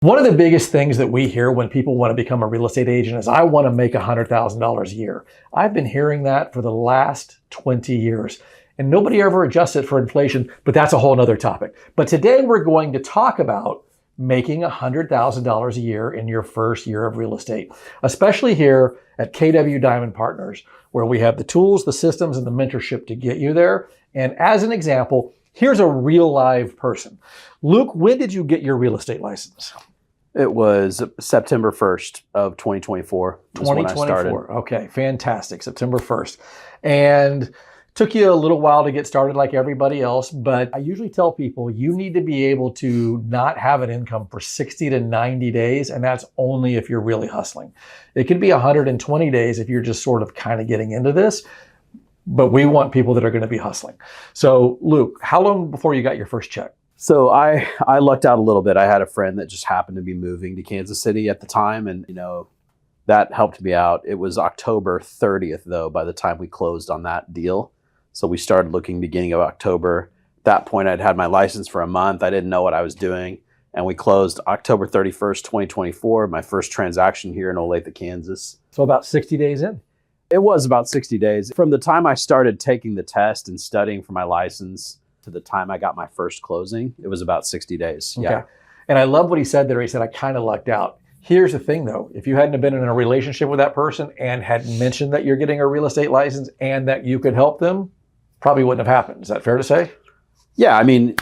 One of the biggest things that we hear when people want to become a real estate agent is, I want to make $100,000 a year. I've been hearing that for the last 20 years. And nobody ever adjusts it for inflation, but that's a whole nother topic. But today we're going to talk about making $100,000 a year in your first year of real estate, especially here at KW Diamond Partners, where we have the tools, the systems, and the mentorship to get you there. And as an example, here's a real live person. Luke, when did you get your real estate license? It was September 1st of 2024. 2024. Okay, fantastic. September 1st. And took you a little while to get started like everybody else, but I usually tell people you need to be able to not have an income for 60 to 90 days, and that's only if you're really hustling. It can be 120 days if you're just sort of kind of getting into this, but we want people that are going to be hustling. So Luke, how long before you got your first check? So I lucked out a little bit. I had a friend that just happened to be moving to Kansas City at the time, and that helped me out. It was October 30th though by the time we closed on that deal. So we started looking beginning of October. At that point, I'd had my license for a month. I didn't know what I was doing. And we closed October 31st, 2024, my first transaction here in Olathe, Kansas. So about 60 days in. It was about 60 days. From the time I started taking the test and studying for my license to the time I got my first closing, it was about 60 days. Okay. Yeah. And I love what he said there. He said, I kind of lucked out. Here's the thing though, if you hadn't been in a relationship with that person and had mentioned that you're getting a real estate license and that you could help them, probably wouldn't have happened. Is that fair to say? Yeah, I mean,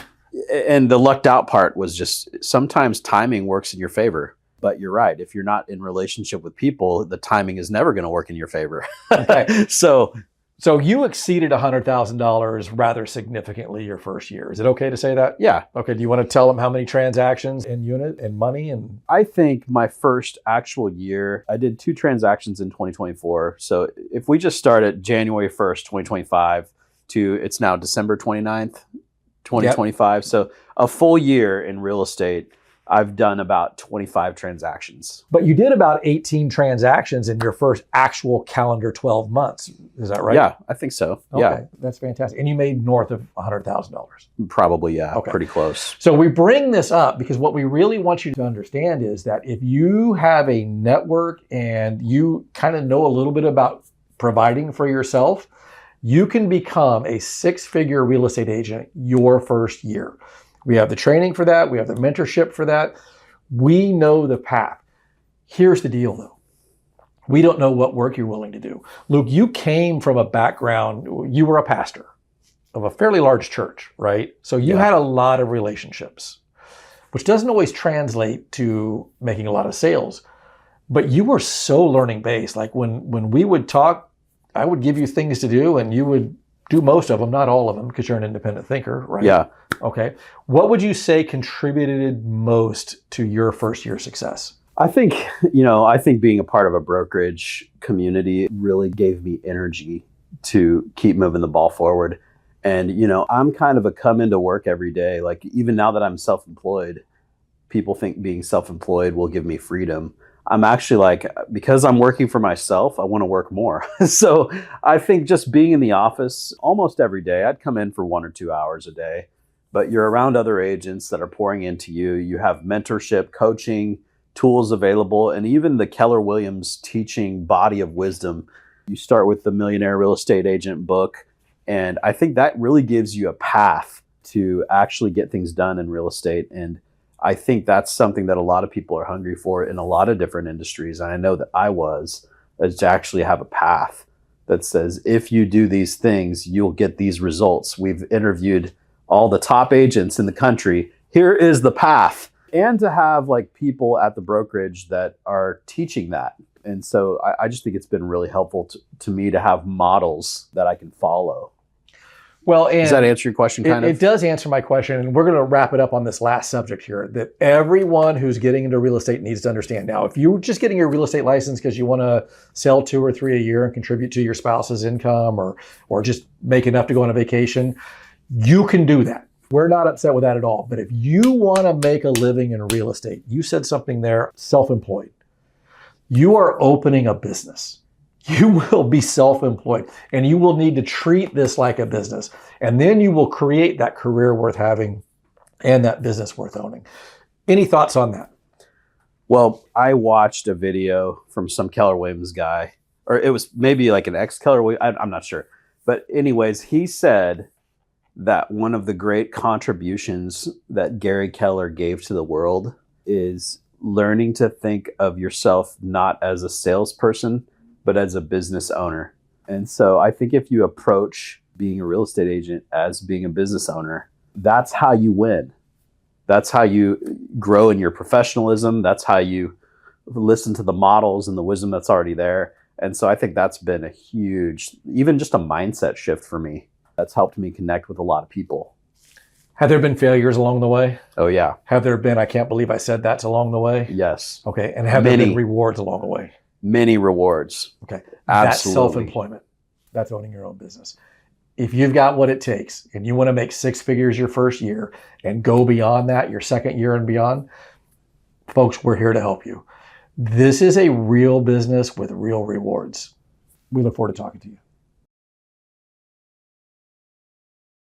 and the lucked out part was just sometimes timing works in your favor. But you're right. If you're not in relationship with people, the timing is never going to work in your favor. Okay. So you exceeded $100,000 rather significantly your first year. Is it okay to say that? Yeah. Okay. Do you want to tell them how many transactions in unit and money? And I think my first actual year, I did 2 transactions in 2024. So if we just start at January 1st, 2025 to it's now December 29th, 2025. Yep. So a full year in real estate, I've done about 25 transactions. But you did about 18 transactions in your first actual calendar 12 months. Is that right? Yeah, I think so. Okay, yeah. That's fantastic. And you made north of $100,000. Probably, yeah. Okay. Pretty close. So we bring this up because what we really want you to understand is that if you have a network and you kind of know a little bit about providing for yourself, you can become a 6-figure real estate agent your first year. We have the training for that. We have the mentorship for that. We know the path. Here's the deal though. We don't know what work you're willing to do. Luke, you came from a background, you were a pastor of a fairly large church, right? So you had a lot of relationships, which doesn't always translate to making a lot of sales. But you were so learning based. Like when we would talk, I would give you things to do and you would do most of them, not all of them, because you're an independent thinker, right? Yeah. Okay. What would you say contributed most to your first year success? I think being a part of a brokerage community really gave me energy to keep moving the ball forward. And, I'm kind of a come into work every day. Like even now that I'm self-employed, people think being self-employed will give me freedom. I'm actually like, because I'm working for myself, I want to work more. So I think just being in the office almost every day, I'd come in for 1 or 2 hours a day, but you're around other agents that are pouring into you. You have mentorship, coaching, tools available, and even the Keller Williams teaching body of wisdom. You start with the Millionaire Real Estate Agent book. And I think that really gives you a path to actually get things done in real estate. And I think that's something that a lot of people are hungry for in a lot of different industries. And I know that I was, is to actually have a path that says, if you do these things, you'll get these results. We've interviewed all the top agents in the country. Here is the path. And to have like people at the brokerage that are teaching that. And so I just think it's been really helpful to me to have models that I can follow. Well, and does that answer your question kind of? It does answer my question. And we're going to wrap it up on this last subject here that everyone who's getting into real estate needs to understand. Now, if you're just getting your real estate license because you want to sell 2 or 3 a year and contribute to your spouse's income or just make enough to go on a vacation, you can do that. We're not upset with that at all. But if you want to make a living in real estate, you said something there, self-employed. You are opening a business. You will be self-employed and you will need to treat this like a business. And then you will create that career worth having and that business worth owning. Any thoughts on that? Well, I watched a video from some Keller Williams guy, or it was maybe like an ex Keller Williams. I'm not sure. But, anyways, he said that one of the great contributions that Gary Keller gave to the world is learning to think of yourself not as a salesperson, but as a business owner. And so I think if you approach being a real estate agent as being a business owner, that's how you win. That's how you grow in your professionalism. That's how you listen to the models and the wisdom that's already there. And so I think that's been a huge, even just a mindset shift for me. That's helped me connect with a lot of people. Have there been failures along the way? Oh, yeah. Have there been, I can't believe I said that's along the way? Yes. Okay. And have there been rewards along the way? Many rewards. Okay. Absolutely. That's self-employment. That's owning your own business. If you've got what it takes and you want to make 6 figures your first year and go beyond that your second year and beyond, folks, we're here to help you. This is a real business with real rewards. We look forward to talking to you.